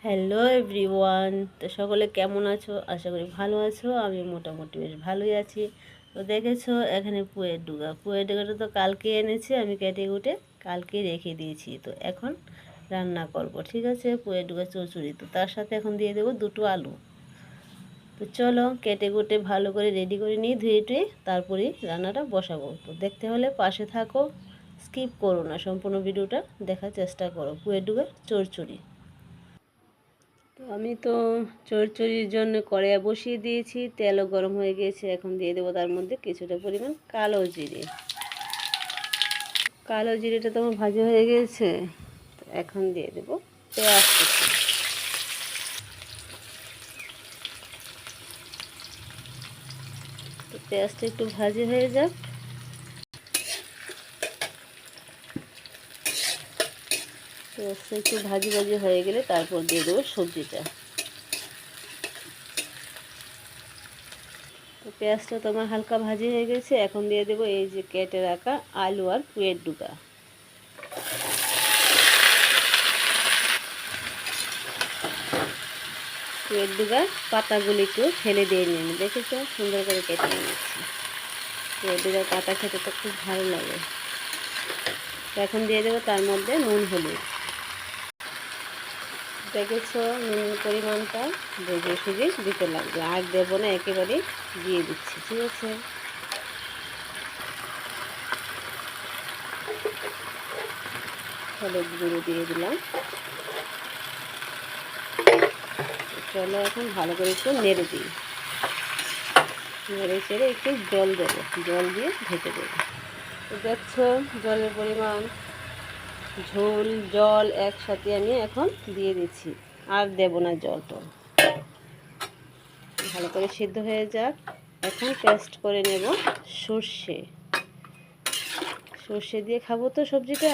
Hello everyone, তো সকলে কেমন আছো? আশা করি ভালো আছো। আমি মোটামুটি বেশ ভালোই আছি। তো দেখেছো এখানে পুয়ের ডুগাটা তো কালকে এনেছি, আমি কেটে কুটে কালকে রেখে দিয়েছি। তো এখন রান্না করব, ঠিক আছে? পুয়ের ডুগা চচ্চড়ি। তো তার সাথে এখন দিয়ে দেবো দুটো আলু। তো চলো কেটে কুটে ভালো করে রেডি করে নিই, ধুয়ে টুয়ে তারপরে রান্নাটা বসাবো। তো দেখতে হলে পাশে থাকো, স্কিপ করো না, সম্পূর্ণ ভিডিওটা দেখার চেষ্টা করো। পুয়ের ডুগা চচ্চড়ি। তো আমি তো চচ্চড়ির জন্য কড়াইয়া বসিয়ে দিয়েছি, তেলও গরম হয়ে গিয়েছে। এখন দিয়ে দেবো তার মধ্যে কিছুটা পরিমাণ কালো জিরে। কালো জিরেটা তো আমার ভাজা হয়ে গিয়েছে। তো এখন দিয়ে দেবো পেঁয়াজ কুচি। তো পেঁয়াজটা একটু ভাজি হয়ে যাক। পেঁয়াজটা একটু ভাজি ভাজি হয়ে গেলে তারপর দিয়ে দেবো সবজিটা। তো পেঁয়াজটা তো আমার হালকা ভাজি হয়ে গেছে। এখন দিয়ে দেবো এই যে কেটে রাখা আলু আর পুয়ের ডুগা। পুয়ের ডুগার পাতাগুলি একটু ফেলে দিয়ে নিয়ে দেখেছো, সুন্দর করে কেটে নিয়েছি। পুয়ের ডুগার পাতা খেতে তো খুব ভালো লাগে। তো এখন দিয়ে দেবো তার মধ্যে নুন হলুদ। দেখেছো নুনের পরিমাণটা বুঝে সুঝে দিতে লাগবে, আর দেবো না, একেবারেই দিয়ে দিচ্ছি, ঠিক আছে? হলুদ গুঁড়ো দিয়ে দিলাম। চলো এখন ভালো করে একটু নেড়ে দিই। নেড়ে চেড়ে একটু জল দেবো, জল দিয়ে ঢেকে দেবো। তো দেখছো জলের পরিমাণ, ঝোল জল একসাথে আমি এখন দিয়ে দিচ্ছি, আর দেবো না জল টল। ভালো করে সিদ্ধ হয়ে যাক। এখন পেস্ট করে নেব সর্ষে। সর্ষে দিয়ে খাবো তো সবজিটা,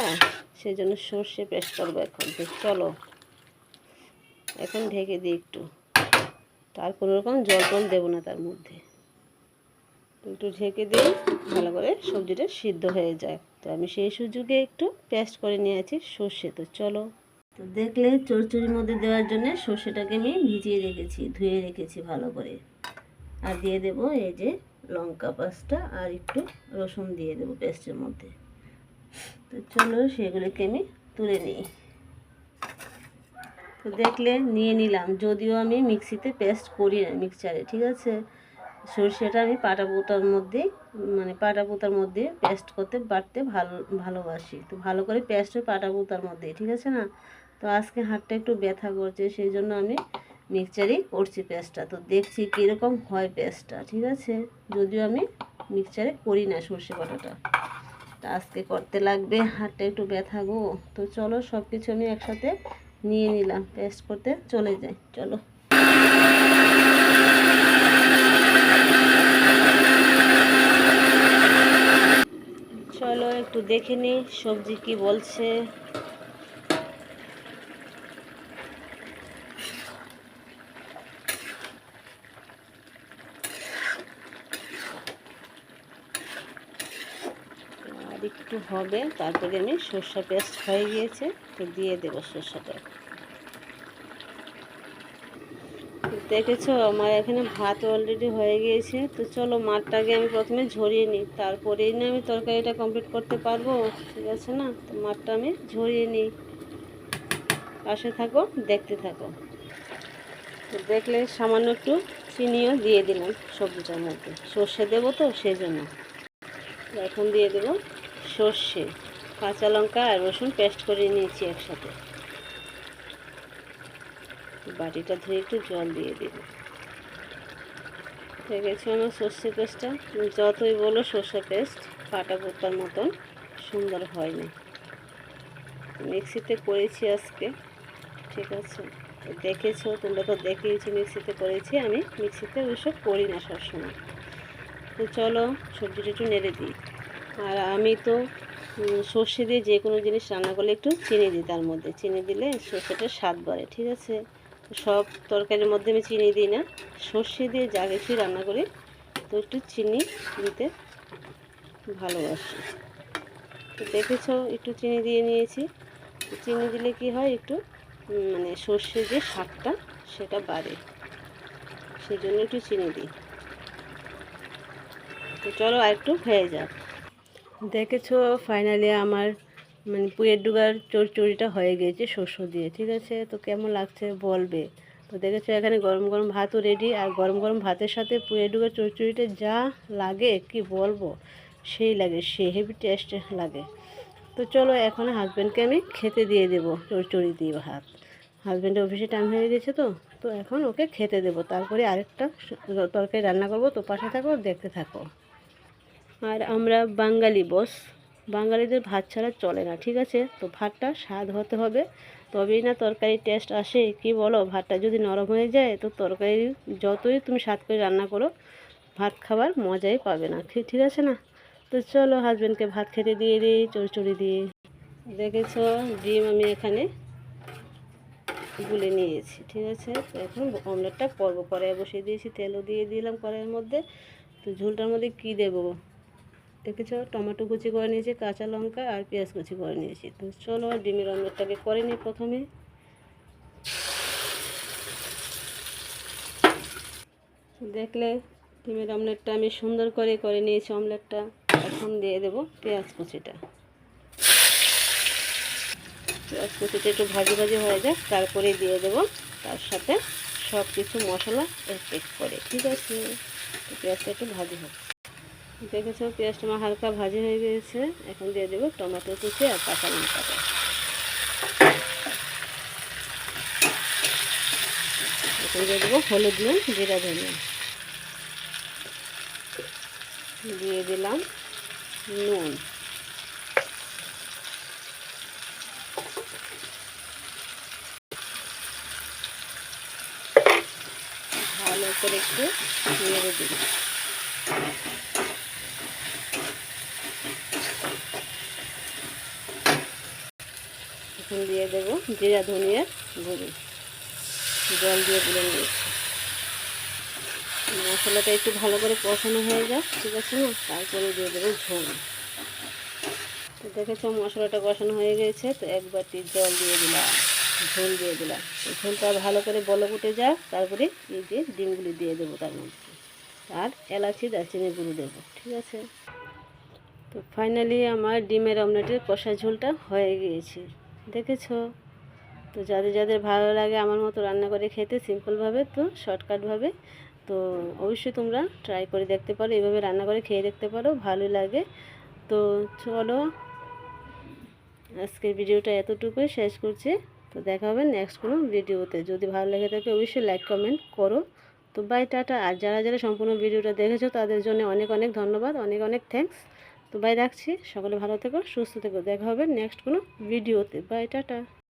সেই জন্য সর্ষে পেস্ট করবো এখন। তো চলো এখন ঢেকে দিই একটু, তার কোনো রকম জল টল দেবো না তার মধ্যে। একটু ঢেকে দিই, ভালো করে সবজিটা সিদ্ধ হয়ে যায়। তো আমি সেই সুযোগে একটু পেস্ট করে নিয়েছি সর্ষে। তো চলো, তো দেখলে চচ্চড়ির মধ্যে দেওয়ার জন্য সর্ষেটাকে আমি ভিজিয়ে রেখেছি, ধুয়ে রেখেছি ভালো করে। আর দিয়ে দেবো এই যে লঙ্কা 5টা, আর একটু রসুন দিয়ে দেবো পেস্টের মধ্যে। তো চলো সেগুলিকে আমি তুলে নিই। তো দেখলে নিয়ে নিলাম, যদিও আমি মিক্সিতে পেস্ট করি না, মিক্সচারে, ঠিক আছে? সর্ষেটা আমি পাটা পোতার মধ্যে পেস্ট করতে বাটতে ভালোবাসি। তো ভালো করে পেস্ট হয় পাটা পোতার মধ্যে, ঠিক আছে না? তো আজকে হাতটা একটু ব্যথা করছে, সেই জন্য আমি মিক্সচারেই করছি পেস্টটা। তো দেখছি কীরকম হয় পেস্টটা, ঠিক আছে? যদিও আমি মিক্সচারে করি না সর্ষে বাটাটা, তা আজকে করতে লাগবে, হাতটা একটু ব্যথা গো। তো চলো সব কিছু আমি একসাথে নিয়ে নিলাম, পেস্ট করতে চলে যাই, চলো। চলো একটু দেখে নিই সবজি কি বলছে। আর একটু হবে, তারপরে আমি সর্ষে পেস্ট হয়ে গিয়েছে, তো দিয়ে দেবো সর্ষেটা। দেখেছো আমার এখানে ভাত অলরেডি হয়ে গিয়েছে। তো চলো মাঠটাকে আমি প্রথমে ঝরিয়ে নিই, তারপরেই না আমি তরকারিটা কমপ্লিট করতে পারবো, ঠিক আছে না? তো মাঠটা আমি ঝরিয়ে নিই, পাশে থাকো, দেখতে থাকো। তো দেখলে সামান্য একটু চিনিও দিয়ে দিলাম সবজিটার মধ্যে, সর্ষে দেবো তো সেই জন্য। এখন দিয়ে দেবো সর্ষে, কাঁচা লঙ্কা আর রসুন পেস্ট করে নিয়েছি একসাথে। বাটিটা ধুয়ে একটু জল দিয়ে দেবো। দেখেছি আমার সর্ষে পেস্টটা, যতই বলো সর্ষে পেস্ট পাটা পোতার মতন সুন্দর হয় না। মিক্সিতে করেছি আজকে, ঠিক আছে? দেখেছো তোমরা, তো দেখেইছি মিক্সিতে করেছি, আমি মিক্সিতে ওইসব করি না সবসময়। তো চলো সবজিটা একটু নেড়ে দিই। আর আমি তো সর্ষে দিয়ে যে কোনো জিনিস রান্না করলে একটু চিনি দিই তার মধ্যে, চিনি দিলে সর্ষেটা স্বাদ বাড়ে, ঠিক আছে? সব তরকারির মধ্যে আমি চিনি দিই না, সর্ষে দিয়ে যা কিছু রান্না করি তো একটু চিনি দিতে ভালোবাসি। তো দেখেছো একটু চিনি দিয়ে নিয়েছি। চিনি দিলে কি হয়, একটু মানে সর্ষে যে স্বাদটা সেটা বাড়ে, সেই জন্য একটু চিনি দিই। তো চলো আর একটু হয়ে যাক। দেখেছো ফাইনালি আমার মানে পুয়ের ডুগার চচ্চড়িটা হয়ে গিয়েছে শস্য দিয়ে, ঠিক আছে? তো কেমন লাগছে বলবে। তো দেখেছো এখানে গরম গরম ভাতও রেডি, আর গরম গরম ভাতের সাথে পুয়ের ডুগার চচ্চড়িটা যা লাগে কি বলবো, সেই লাগে, সে হেভি টেস্ট লাগে। তো চলো এখন হাজব্যান্ডকে আমি খেতে দিয়ে দেবো চচ্চড়ি দিয়ে ভাত। হাজব্যান্ডের অফিসে টাইম হয়ে গেছে, তো তো এখন ওকে খেতে দেবো, তারপরে আরেকটা তরকারি রান্না করবো। তো পাশে থাকো, দেখতে থাকো। আর আমরা বাঙালি বস, বাঙালিদের ভাত ছাড়া চলে না, ঠিক আছে? তো ভাতটা স্বাদ হতে হবে, তবেই না তরকারির টেস্ট আসে, কি বলো? ভাতটা যদি নরম হয়ে যায় তো তরকারি যতই তুমি স্বাদ করে রান্না করো, ভাত খাবার মজাই পাবে না, ঠিক আছে না? তো চলো হাজব্যান্ডকে ভাত খেতে দিয়ে দিই চচ্চড়ি দিয়ে। দেখেছো ডিম আমি এখানে গুলে নিয়েছি, ঠিক আছে? তো এখন অমলেটটা করবো, কড়াইয়ে বসিয়ে দিয়েছি, তেলও দিয়ে দিলাম কড়াইয়ের মধ্যে। তো ঝোলটার মধ্যে কী দেবো দেখেছো, টমেটো কুচি করে নিয়েছি, কাঁচা লঙ্কা আর পেঁয়াজ কুচি করে নিয়েছি। তো চলো ডিমের অমলেটটাকে করে নিই প্রথমে। দেখলে ডিমের অমলেটটা আমি সুন্দর করে করে নিয়েছি অমলেটটা। এখন দিয়ে দেবো পেঁয়াজ কুচিটা। পেঁয়াজ কুচিটা একটু ভাজি ভাজি হয়ে যায়, তারপরে দিয়ে দেবো তার সাথে সব কিছু মশলা এক এক করে, ঠিক আছে? তো পেঁয়াজটা একটু ভাজি হোক। দেখেছো পেঁয়াজটা আমার হালকা ভাজি হয়ে গিয়েছে, এখন দিয়ে দেবো টমেটো কুচি আর কাঁচা লঙ্কাটা। এখন দিয়ে দেবো হলুদ, নুন, জিরা, ধনিয়া, দিয়ে দিলাম নুন, ভালো করে একটু নেড়ে দিই। এখন দিয়ে দেবো জিরা ধনিয়ার গুঁড়ো, জল দিয়ে গুলে নিয়েছি। মশলাটা একটু ভালো করে কষানো হয়ে যাক, ঠিক আছে না? তারপরে দিয়ে দেবো ঝোল। তো দেখেছো মশলাটা কষানো হয়ে গেছে, তো এক বাটি জল দিয়ে দিলাম, ঝোল দিয়ে দিলাম। ঝোলটা ভালো করে বলক উঠে যাক, তারপরে এই যে ডিমগুলি দিয়ে দেবো তার মধ্যে, আর এলাচি দারচিনি গুঁড়ো দেবো, ঠিক আছে? তো ফাইনালি আমার ডিমের অমলেটের কষা ঝোলটা হয়ে গিয়েছে, দেখেছো? তো যাদের যাদের ভালো লাগে আমার মতো রান্না করে খেতে সিম্পলভাবে, তো শর্টকাটভাবে, তো অবশ্যই তোমরা ট্রাই করে দেখতে পারো, এইভাবে রান্না করে খেয়ে দেখতে পারো, ভালোই লাগে। তো চলো আজকের ভিডিওটা এতটুকুই শেষ করছি। তো দেখা হবে নেক্সট কোনো ভিডিওতে। যদি ভালো লেগে থাকে অবশ্যই লাইক কমেন্ট করো। তো বাই, টাটা। আর যারা যারা সম্পূর্ণ ভিডিওটা দেখেছো তাদের জন্য অনেক অনেক ধন্যবাদ, অনেক অনেক থ্যাঙ্কস। তো বাই, রাখছি। সকলে ভালো থেকো, সুস্থ থেকো, দেখা হবে নেক্সট কোনো ভিডিওতে। Bye, tata.